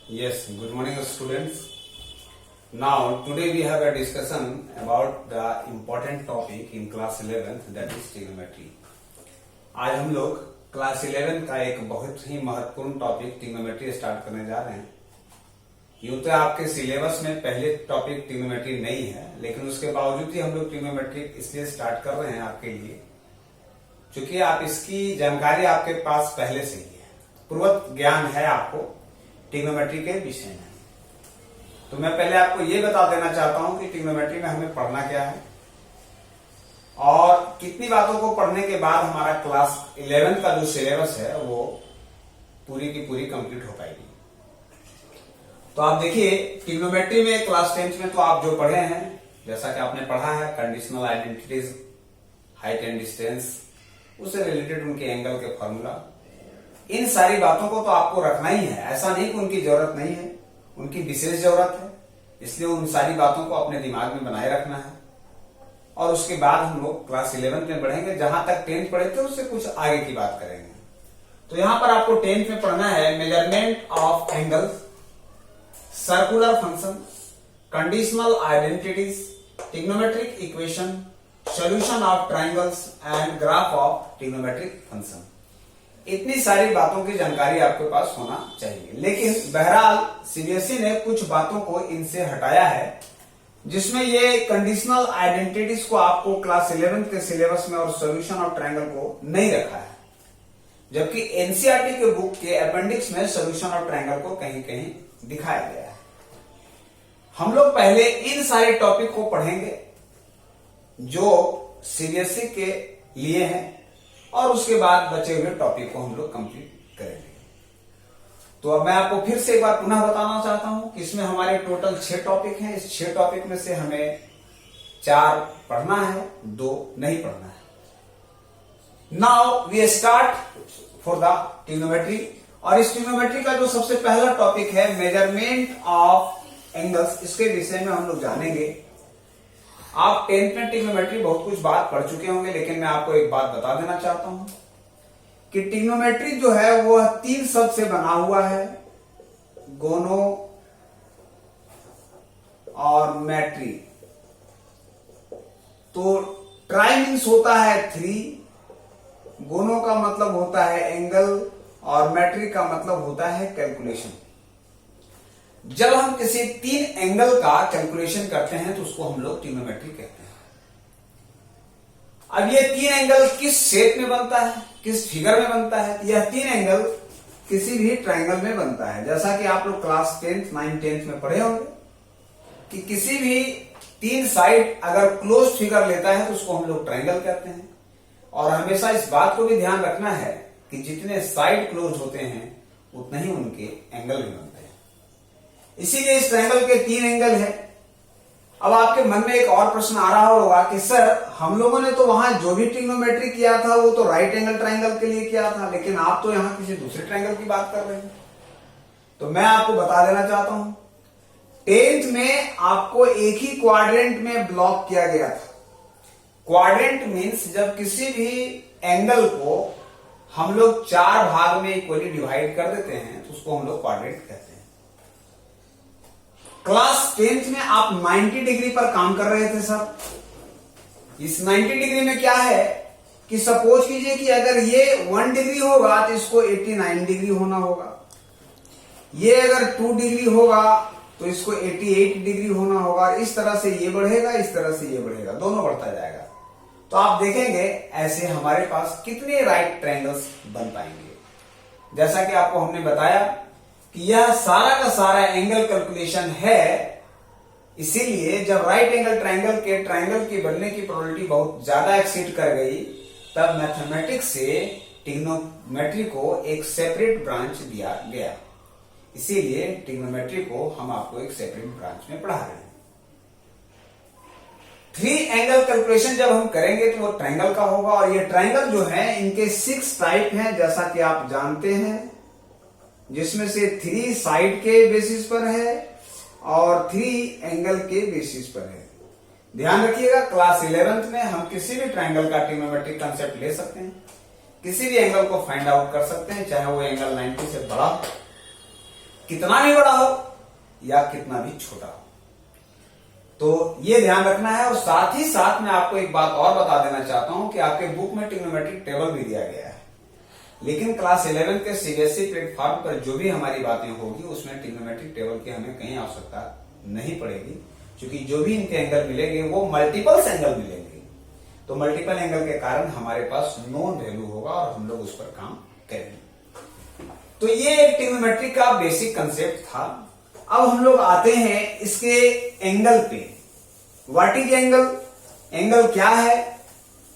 Yes, good morning students. Now today we have a discussion about the important topic in class 11th, that is trigonometry. आज हम लोग class 11 का एक बहुत ही महत्वपूर्ण टॉपिक ट्रिग्नोमेट्री स्टार्ट करने जा रहे हैं। यूं तो आपके सिलेबस में पहले टॉपिक ट्रिग्नोमेट्री नहीं है, लेकिन उसके बावजूद ही हम लोग ट्रिग्नोमेट्री इसलिए स्टार्ट कर रहे हैं आपके लिए, क्योंकि आप इसकी जानकारी आपके पास पहले से ही है, पूर्वत ज्ञान है आपको ट्रिग्नोमेट्री के विषय में। तो मैं पहले आपको ये बता देना चाहता हूं कि ट्रिग्नोमेट्री में हमें पढ़ना क्या है और कितनी बातों को पढ़ने के बाद हमारा क्लास 11 का जो सिलेबस है वो पूरी की पूरी कंप्लीट हो पाएगी। तो आप देखिए, ट्रिग्नोमेट्री में क्लास 10 में तो आप जो पढ़े हैं, जैसा कि आपने पढ़ा है conditional identities, height and distance, उससे रिलेटेड उनके एंगल के फॉर्मूला, इन सारी बातों को तो आपको रखना ही है। ऐसा नहीं कि उनकी जरूरत नहीं है, उनकी विशेष जरूरत है, इसलिए उन सारी बातों को अपने दिमाग में बनाए रखना है। और उसके बाद हम लोग क्लास 11 में पढ़ेंगे, जहां तक 10th पढ़े थे उससे कुछ आगे की बात करेंगे। तो यहां पर आपको 10th में पढ़ना है measurement of angles, circular function, conditional identities, trigonometric equation, solution of triangles and graph of trigonometric function. इतनी सारी बातों की जानकारी आपके पास होना चाहिए। लेकिन बहरहाल सीबीएसई ने कुछ बातों को इनसे हटाया है, जिसमें ये कंडीशनल आइडेंटिटीज को आपको क्लास 11 के सिलेबस में और सॉल्यूशन ऑफ ट्रायंगल को नहीं रखा है, जबकि एनसीईआरटी के बुक के अपेंडिक्स में सॉल्यूशन ऑफ ट्रायंगल को कहीं कहीं दिखाया गया है। हम लोग पहले इन सारे टॉपिक को पढ़ेंगे जो सीबीएसई के लिए हैं, और उसके बाद बचे हुए टॉपिक को हम लोग कंप्लीट करेंगे। तो अब मैं आपको फिर से एक बार पुनः बताना चाहता हूं कि इसमें हमारे टोटल 6 टॉपिक हैं। इस 6 टॉपिक में से हमें 4 पढ़ना है, 2 नहीं पढ़ना है। Now we start for the trigonometry. और इस ट्रिग्नोमेट्री का जो सबसे पहला टॉपिक है मेजरमेंट ऑफ एंगल्स, इसके विषय में हम लोग जानेंगे। आप 10th में ट्रिग्नोमेट्री बहुत कुछ बात पढ़ चुके होंगे, लेकिन मैं आपको एक बात बता देना चाहता हूं कि ट्रिग्नोमेट्री जो है वो 3 शब्द से बना हुआ है, गोनो और मैट्री। तो ट्राई मीन्स होता है 3, गोनो का मतलब होता है एंगल और मैट्री का मतलब होता है कैलकुलेशन। जब हम किसी 3 एंगल का कैलकुलेशन करते हैं तो उसको हम लोग ट्रिग्नोमेट्री कहते हैं। अब ये 3 एंगल किस शेप में बनता है, किस फिगर में बनता है? यह 3 एंगल किसी भी ट्रायंगल में बनता है। जैसा कि आप लोग क्लास 10th, 9th, 10th में पढ़े होंगे कि किसी भी 3 साइड अगर क्लोज फिगर लेता है तो उसको हम लोग ट्रायंगल कहते हैं। और हमेशा इस बात को भी ध्यान रखना है कि जितने साइड क्लोज होते हैं उतने ही उनके एंगल भी बनते हैं। इसीलिए इस ट्रायंगल के 3 एंगल है। अब आपके मन में एक और प्रश्न आ रहा होगा कि सर, हम लोगों ने तो वहां जो भी ट्रिग्नोमेट्री किया था वो तो राइट एंगल ट्रायंगल के लिए किया था, लेकिन आप तो यहां किसी दूसरे ट्रायंगल की बात कर रहे हैं। तो मैं आपको बता देना चाहता हूं, 10th में आपको एक ही क्वाड्रेंट में ब्लॉक किया गया था। क्वाड्रेंट मीन्स जब किसी भी एंगल को हम लोग 4 भाग में इक्वली डिवाइड कर देते हैं तो उसको हम लोग क्वाड्रेंट कहते हैं। क्लास 10th में आप 90 डिग्री पर काम कर रहे थे सर। इस 90 डिग्री में क्या है कि सपोज कीजिए कि अगर ये 1 डिग्री होगा तो इसको 89 डिग्री होना होगा, ये अगर 2 डिग्री होगा तो इसको 88 डिग्री होना होगा। इस तरह से ये बढ़ेगा, इस तरह से ये बढ़ेगा, दोनों बढ़ता जाएगा। तो आप देखेंगे ऐसे हमारे पास कितने राइट ट्रायंगल्स बन पाएंगे। जैसा कि आपको हमने बताया कि यह सारा का सारा एंगल कैलकुलेशन है, इसीलिए जब राइट एंगल ट्रायंगल के ट्रायंगल की बनने की प्रोबेबिलिटी बहुत ज्यादा एक्सीड कर गई, तब मैथमेटिक्स से ट्रिग्नोमेट्री को एक सेपरेट ब्रांच दिया गया। इसीलिए ट्रिग्नोमेट्री को हम आपको एक सेपरेट ब्रांच में पढ़ा रहे हैं। 3 एंगल कैलकुलेशन जब हम करेंगे तो वो ट्रायंगल का होगा। और ये ट्रायंगल जो है इनके 6 टाइप हैं, जैसा कि आप जानते हैं, जिसमें से 3 साइड के बेसिस पर है और 3 एंगल के बेसिस पर है। ध्यान रखिएगा, क्लास 11th में हम किसी भी ट्रायंगल का ट्रिग्नोमेट्रिक कांसेप्ट ले सकते हैं, किसी भी एंगल को फाइंड आउट कर सकते हैं, चाहे वो एंगल 90 से बड़ा कितना भी बड़ा हो या कितना भी छोटा हो। तो ये ध्यान रखना है। और साथ ही साथ मैं आपको एक बात और बता देना चाहता हूं कि आपके बुक में ट्रिग्नोमेट्रिक टेबल भी दिया गया है, लेकिन क्लास 11 के सीबीएसई प्लेटफॉर्म पर जो भी हमारी बातें होगी उसमें ट्रिग्नोमेट्रिक टेबल की हमें कहीं आवश्यकता नहीं पड़ेगी, क्योंकि जो भी इनके एंगल मिलेंगे वो मल्टीपल्स एंगल मिलेंगे। तो मल्टीपल एंगल के कारण हमारे पास नोन वैल्यू होगा और हम लोग उस पर काम करेंगे। तो ये एक ट्रिग्नोमेट्री का बेसिक कंसेप्ट था। अब हम लोग आते हैं इसके एंगल पे। What is angle? एंगल क्या है?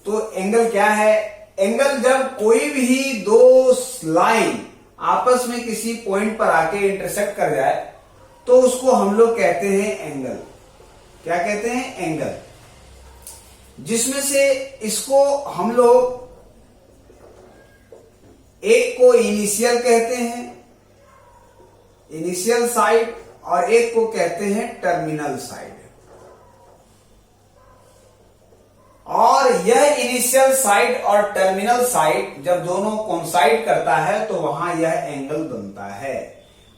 तो एंगल क्या है? एंगल जब कोई भी दो लाइन आपस में किसी पॉइंट पर आके इंटरसेक्ट कर जाए तो उसको हम लोग कहते हैं एंगल। क्या कहते हैं? एंगल। जिसमें से इसको हम लोग एक को इनिशियल कहते हैं, इनिशियल साइड, और एक को कहते हैं टर्मिनल साइड। और यह इनिशियल साइड और टर्मिनल साइड जब दोनों कोइंसाइड करता है तो वहां यह एंगल बनता है।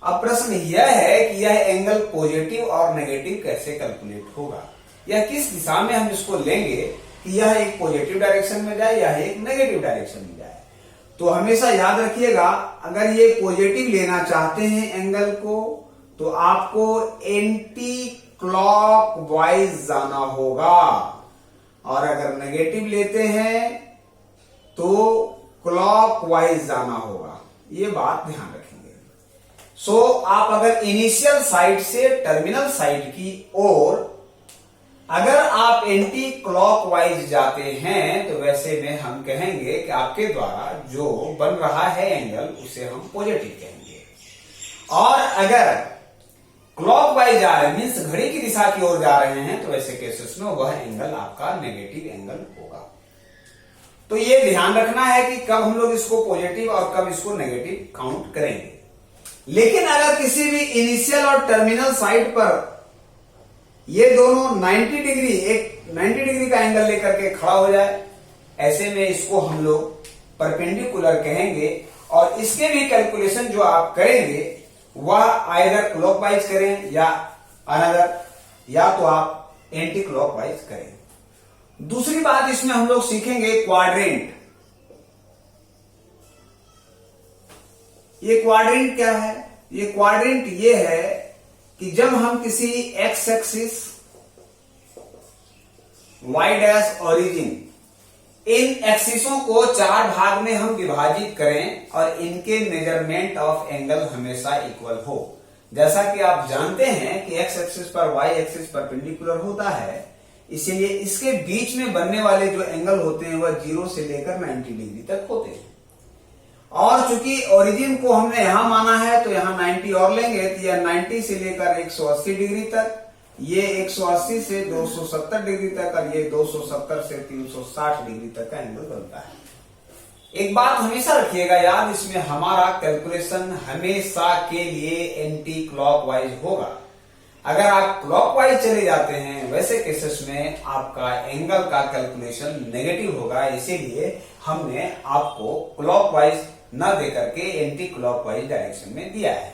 अब प्रश्न यह है कि यह एंगल पॉजिटिव और नेगेटिव कैसे कैलकुलेट होगा, या किस दिशा में हम इसको लेंगे कि यह एक पॉजिटिव डायरेक्शन में जाए या एक नेगेटिव डायरेक्शन में जाए। तो हमेशा याद रखिएगा, अगर ये पॉजिटिव लेना चाहते हैं एंगल को तो आपको एंटी क्लॉकवाइज जाना होगा, और अगर नेगेटिव लेते हैं तो क्लॉकवाइज जाना होगा। ये बात ध्यान रखेंगे। सो आप अगर इनिशियल साइड से टर्मिनल साइड की ओर अगर आप एंटी क्लॉकवाइज जाते हैं तो वैसे में हम कहेंगे कि आपके द्वारा जो बन रहा है एंगल उसे हम पॉजिटिव कहेंगे। और अगर क्लॉकवाइज जा रहे हैं मीन्स घड़ी की दिशा की ओर जा रहे हैं तो वैसे केसेस में वह एंगल आपका नेगेटिव एंगल होगा। तो ये ध्यान रखना है कि कब हम लोग इसको पॉजिटिव और कब इसको नेगेटिव काउंट करेंगे। लेकिन अगर किसी भी इनिशियल और टर्मिनल साइड पर ये दोनों 90 डिग्री एक 90 डिग्री का एंगल लेकर के खड़ा हो जाए, ऐसे में इसको हम लोग परपेंडिकुलर कहेंगे। और इसके भी कैलकुलेशन जो आप करेंगे वह आइदर क्लॉकवाइज करें या अनदर, या तो आप एंटी क्लॉकवाइज करें। दूसरी बात इसमें हम लोग सीखेंगे क्वाड्रेंट। ये क्वाड्रेंट क्या है? ये क्वाड्रेंट ये है कि जब हम किसी x axis, y dash, origin, इन एक्सिसों को चार भाग में हम विभाजित करें और इनके मेजरमेंट ऑफ एंगल हमेशा इक्वल हो। जैसा कि आप जानते हैं कि एक्स एक्सिस पर वाई एक्सिस परपेंडिकुलर होता है, इसीलिए इसके बीच में बनने वाले जो एंगल होते हैं वह 0 से लेकर 90 डिग्री तक होते हैं। और चूंकि ओरिजिन को हमने यहां माना है तो यहां 90 और लेंगे तो यह 90 से लेकर 180 डिग्री तक, ये 180 से 270 डिग्री तक, और ये 270 से 360 डिग्री तक का एंगल बनता है। एक बात हमेशा रखिएगा याद, इसमें हमारा कैलकुलेशन हमेशा के लिए एंटी क्लॉकवाइज होगा। अगर आप क्लॉकवाइज चले जाते हैं वैसे केसेस में आपका एंगल का कैलकुलेशन नेगेटिव होगा। इसीलिए हमने आपको क्लॉकवाइज न देकर के एंटी क्लॉकवाइज डायरेक्शन में दिया है।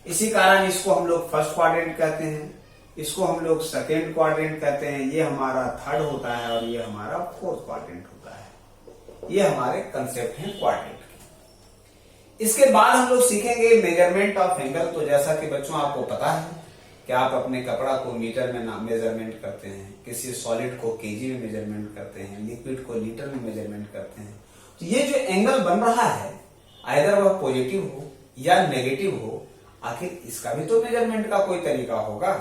इसी कारण इसको हम लोग फर्स्ट क्वाड्रेंट कहते हैं, इसको हम लोग सेकेंड क्वाड्रेंट कहते हैं, ये हमारा थर्ड होता है और ये हमारा फोर्थ क्वाड्रेंट होता है। ये हमारे कंसेप्ट हैं क्वाड्रेंट के। इसके बाद हम लोग सीखेंगे मेजरमेंट ऑफ एंगल। तो जैसा कि बच्चों आपको पता है कि आप अपने कपड़ा को मीटर में मेजरमेंट करते हैं, किसी सॉलिड को केजी में मेजरमेंट करते हैं, लिक्विड को लीटर में मेजरमेंट करते हैं। तो ये जो एंगल बन रहा है आइदर वह पॉजिटिव हो या नेगेटिव हो, आखिर इसका भी तो मेजरमेंट का कोई तरीका होगा।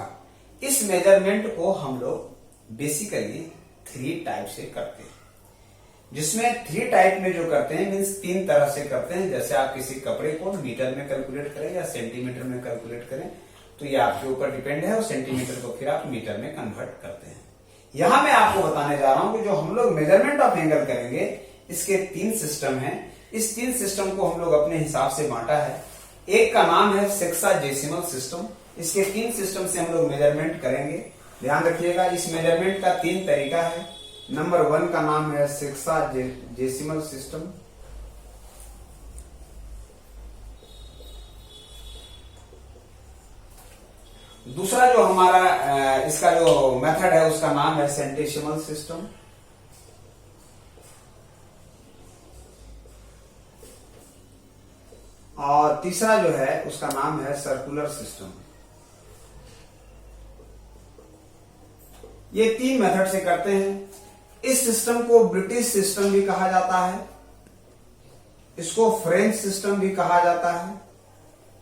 इस मेजरमेंट को हम लोग बेसिकली 3 टाइप से करते हैं, जिसमें 3 टाइप में जो करते हैं मीन्स 3 तरह से करते हैं। जैसे आप किसी कपड़े को मीटर में कैलकुलेट करें या सेंटीमीटर में कैलकुलेट करें तो ये आपके ऊपर डिपेंड है, और सेंटीमीटर को फिर आप मीटर में कन्वर्ट करते हैं। यहां मैं आपको बताने जा रहा हूं कि जो हम लोग मेजरमेंट ऑफ एंगल करेंगे इसके 3 सिस्टम हैं। इस 3 सिस्टम को हम लोग अपने हिसाब से बांटा है। एक का नाम है सेक्साडेसिमल सिस्टम। इसके 3 सिस्टम से हम लोग मेजरमेंट करेंगे। ध्यान रखिएगा, इस मेजरमेंट का 3 तरीका है। नंबर 1 का नाम है सेक्साडेसिमल सिस्टम। दूसरा जो हमारा इसका जो मेथड है उसका नाम है सेंटेसिमल सिस्टम। और तीसरा जो है उसका नाम है सर्कुलर सिस्टम। ये 3 मेथड से करते हैं। इस सिस्टम को ब्रिटिश सिस्टम भी कहा जाता है, इसको फ्रेंच सिस्टम भी कहा जाता है,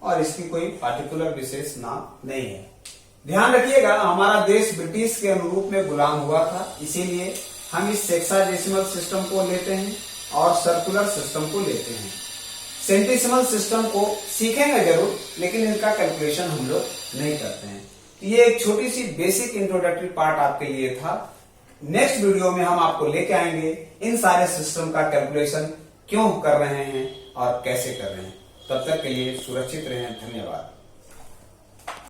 और इसकी कोई पार्टिकुलर विशेष नाम नहीं है। ध्यान रखिएगा, हमारा देश ब्रिटिश के अनुरूप में गुलाम हुआ था, इसीलिए हम इस सेक्साडेसिमल सिस्टम को लेते हैं और सर्कुलर सिस्टम को लेते हैं। सेंटेसिमल सिस्टम को सीखेंगे जरूर, लेकिन इनका कैलकुलेशन हम लोग नहीं करते हैं। तो ये एक छोटी सी बेसिक इंट्रोडक्टरी पार्ट आपके लिए था। नेक्स्ट वीडियो में हम आपको लेके आएंगे इन सारे सिस्टम का कैलकुलेशन क्यों कर रहे हैं और कैसे कर रहे हैं। तब तक के लिए सुरक्षित रहें। धन्यवाद।